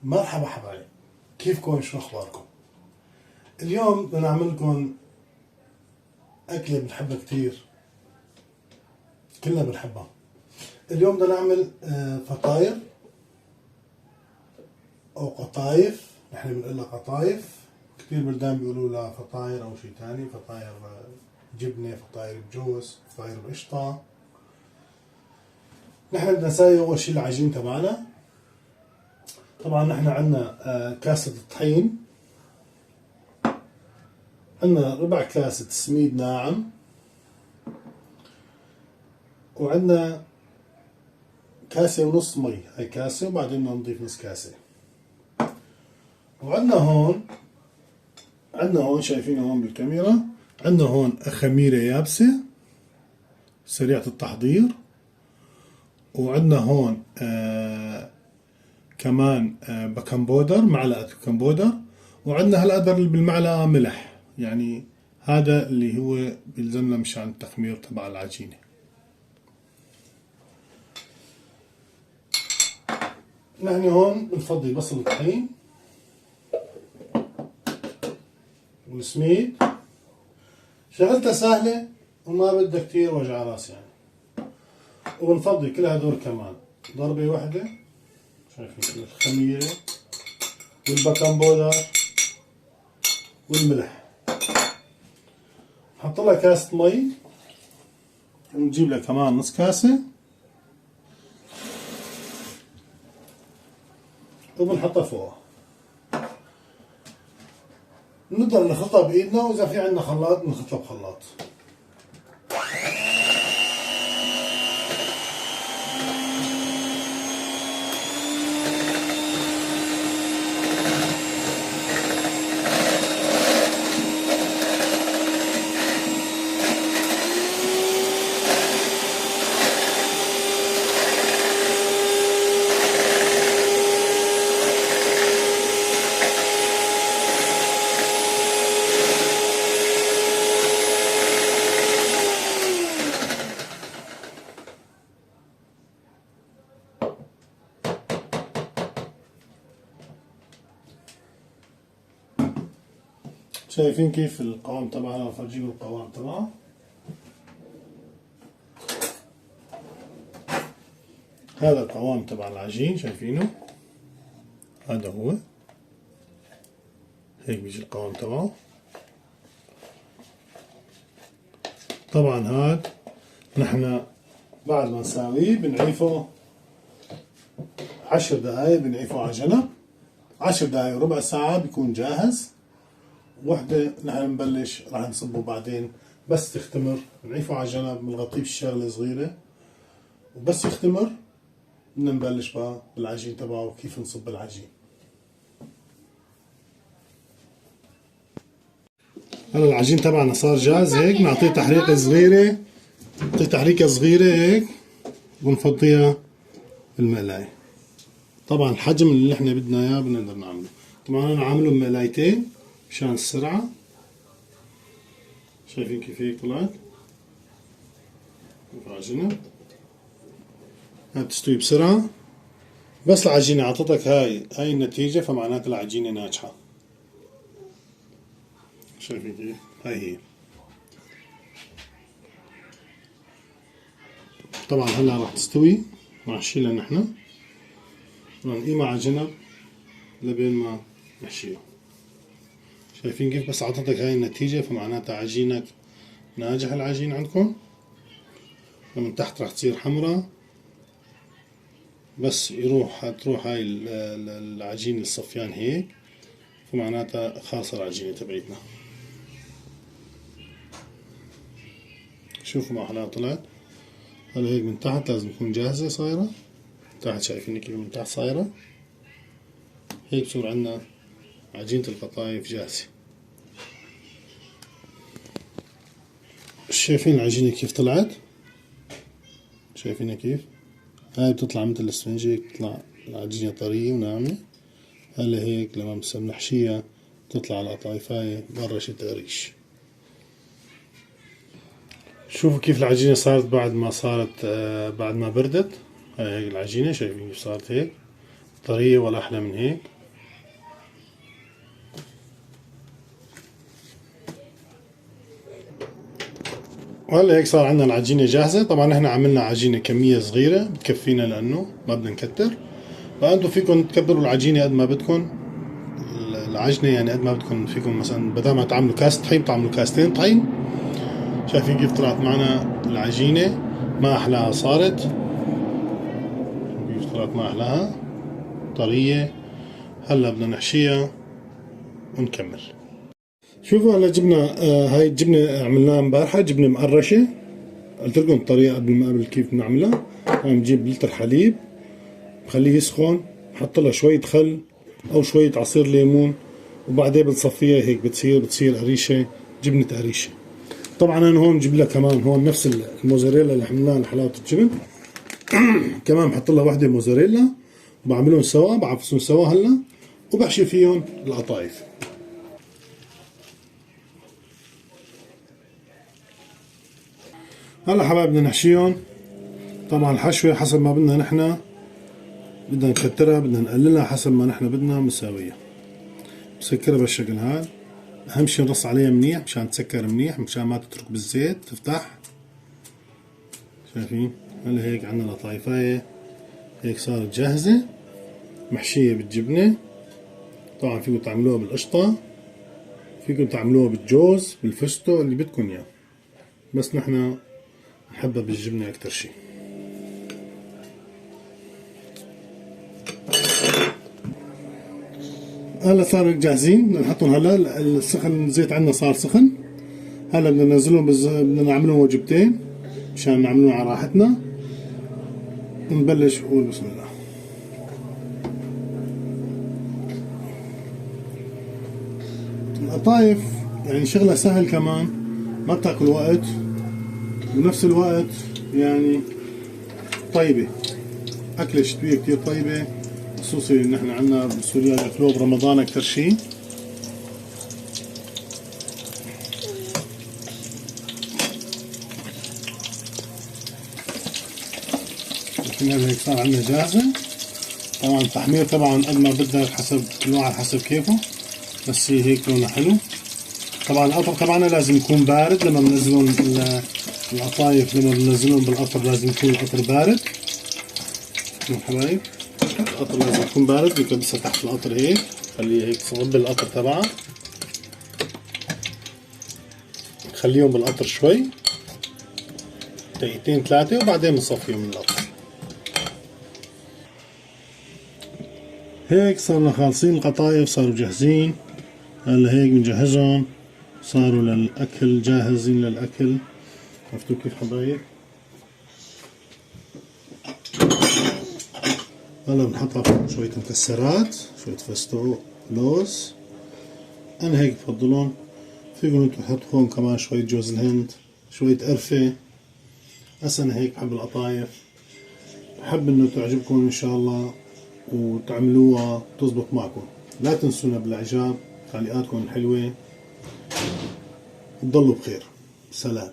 مرحبا حبايب، كيفكم؟ شو اخباركم؟ اليوم بدنا نعمل لكم اكله بنحبها كثير، كلنا بنحبها. اليوم بدنا نعمل فطاير او قطايف، نحن بنقول لها قطايف، كثير بلدان بيقولوا لها فطاير او شيء ثاني، فطاير جبنه، فطاير بجوز، فطاير بقشطه. نحن بدنا نسوي اول شيء العجين تبعنا. طبعا نحن عندنا كاسه الطحين، عندنا ربع كاسة سميد ناعم، وعندنا كاسة ونص مي، هاي كاسة وبعدين بدنا نضيف نص كاسة. وعندنا هون شايفينه هون بالكاميرا، عندنا هون خميرة يابسة سريعة التحضير، وعندنا هون كمان بيكنج بودر، معلقة بيكنج بودر، وعندنا هالقدر اللي بالمعلقة ملح، يعني هذا اللي هو بيلزمنا مشان التخمير تبع العجينة. نحن هون بنفضي بصل الطحين والسميد، شغلتها سهلة وما بدها كتير وجع راس يعني. وبنفضي كل هدول كمان ضربة واحدة، شايفين الخميرة والبيكنج بودر والملح. نحط لها كاسة مي، ونجيب لها كمان نص كاسة، وبنحطها فوقها. نقدر نخلطها بإيدنا، وإذا في عندنا خلاط بنخلطها بخلاط. شايفين كيف القوام تبعها؟ بفرجيكم القوام تبعها. هذا القوام تبع العجين، شايفينه؟ هذا هو، هيك بيجي القوام تبعه. طبعا هاد نحن بعد ما نساويه بنعيفه 10 دقايق، بنعيفه على جنب 10 دقايق وربع ساعة بيكون جاهز. وحدة نحن نبلش راح نصبه بعدين، بس تختمر بنعيفه على جنب، بنغطيه بشغلة صغيرة، وبس يختمر بدنا نبلش بقى بالعجين تبعه، كيف نصب العجين. هلا العجين تبعنا صار جاهز، هيك نعطيه تحريقة صغيرة، نعطيه تحريكة صغيرة هيك، ونفضيها بالمقلاية. طبعا الحجم اللي احنا بدنا اياه بنقدر نعمله. طبعا انا عامله بمقلايتين مشان السرعة. شايفين كيف هيك طلعت؟ العجينة هاي بتستوي بسرعة، بس العجينة عطتك هاي النتيجة، فمعناتها العجينة ناجحة. شايفين كيف؟ هاي هي. طبعا هلا راح تستوي، راح نشيلها نحن، راح نقيمها على جنب لبين ما نحشيها. شايفين كيف؟ بس عطتك هاي النتيجة، فمعناتها عجينك ناجح. العجين عندكم من تحت راح تصير حمراء، بس تروح هاي العجين الصفيان هيك، فمعناتها خالصة العجينة تبعتنا. شوفوا ما أحلاها طلعت. هلا هيك من تحت لازم تكون جاهزة صايرة، من تحت شايفين كيف من تحت صايرة هيك، بصير عندنا عجينة القطايف جاهزة. شايفين العجينة كيف طلعت؟ شايفينها كيف؟ هاي بتطلع مثل الاسفنجة، بتطلع العجينة طرية وناعمة. هلا هيك لما بنحشيها بتطلع القطايفاية برشة قريش. شوفوا كيف العجينة صارت بعد ما بردت. هاي هيك العجينة، شايفين كيف صارت هيك طرية ولا أحلى من هيك. وهلا هيك صار عندنا العجينة جاهزة. طبعا احنا عملنا عجينة كمية صغيرة بتكفينا لأنه ما بدنا نكتر، فأنتم فيكم تكبروا العجينة قد ما بدكم. العجنة يعني قد ما بدكم، فيكم مثلا بدل ما تعملوا كاس طحين تعملوا كاستين طحين. شايفين كيف طلعت معنا العجينة؟ ما أحلاها صارت. كيف طلعت ما أحلاها، طرية. هلا بدنا نحشيها ونكمل. شوفوا هلا جبنا هاي الجبنة عملناها امبارحة، جبنة مقرشة. قلت لكم الطريقة قبل كيف بنعملها. بنجيب لتر حليب بخليه يسخن، بحط لها شوية خل أو شوية عصير ليمون، وبعدين بنصفيها هيك بتصير قريشة، جبنة قريشة. طبعا أنا هون بجيب لها كمان هون نفس الموزاريلا اللي حملناها لحلاوة الجبن كمان بحط لها وحدة موزاريلا، وبعملهم سوا، بعفصهم سوا هلا، وبحشي فيهم القطايف. هلا حبايب بدنا نحشيهم. طبعا الحشوة حسب ما بدنا نحن، بدنا نكترها بدنا نقللها حسب ما نحن بدنا نساويها. بسكرها بالشكل هذا. اهم شي نرص عليها منيح مشان تسكر منيح، مشان ما تترك بالزيت تفتح. شايفين؟ هلا هيك عندنا القطايفاية هيك صارت جاهزة محشية بالجبنة. طبعا فيكم تعملوها بالقشطة، فيكم تعملوها بالجوز، بالفستق، اللي بدكم اياه، بس نحن نحبها بالجبنة أكتر شي. هلا صاروا جاهزين بدنا نحطهم. هلا السخن الزيت عندنا صار سخن. هلا بدنا ننزلهم بدنا نعملهم وجبتين مشان نعملهم على راحتنا. نبلش نقول بسم الله. القطايف يعني شغلة سهل كمان، ما بتاكل وقت، بنفس الوقت يعني طيبة، أكلة شتوية كتير طيبة، خصوصي إن إحنا عنا بسوريا ياكلوها برمضان أكتر شي. هيك صار عندنا جاهزة. طبعا التحمير طبعا قد ما بدك، حسب كل واحد حسب كيفه، بس هي هيك لونها حلو. طبعا القطر تبعنا لازم يكون بارد لما بنزلهم القطايف، لما بنزلهم بالقطر لازم يكون القطر بارد. حبايب القطر لازم يكون بارد. بكبسها تحت القطر هيك، خليه هيك تصب القطر تبعها، خليهم بالقطر شوي دقيقتين ثلاثة، وبعدين بنصفيهم من القطر. هيك صرنا خالصين القطايف، صاروا جاهزين. هلا هيك بنجهزهم، صاروا للأكل، جاهزين للأكل. عرفتوا كيف حبايب؟ هلا بنحطها شوية مكسرات، شوية فستق، لوز. أنا هيك بفضلهم. فيكم انتو تحطوا هون كمان شوية جوز الهند، شوية قرفة. هسا أنا هيك بحب القطايف، بحب إنه تعجبكم إن شاء الله وتعملوها تزبط معكم. لا تنسونا بالإعجاب، تعليقاتكم الحلوة. تضلوا بخير. سلام.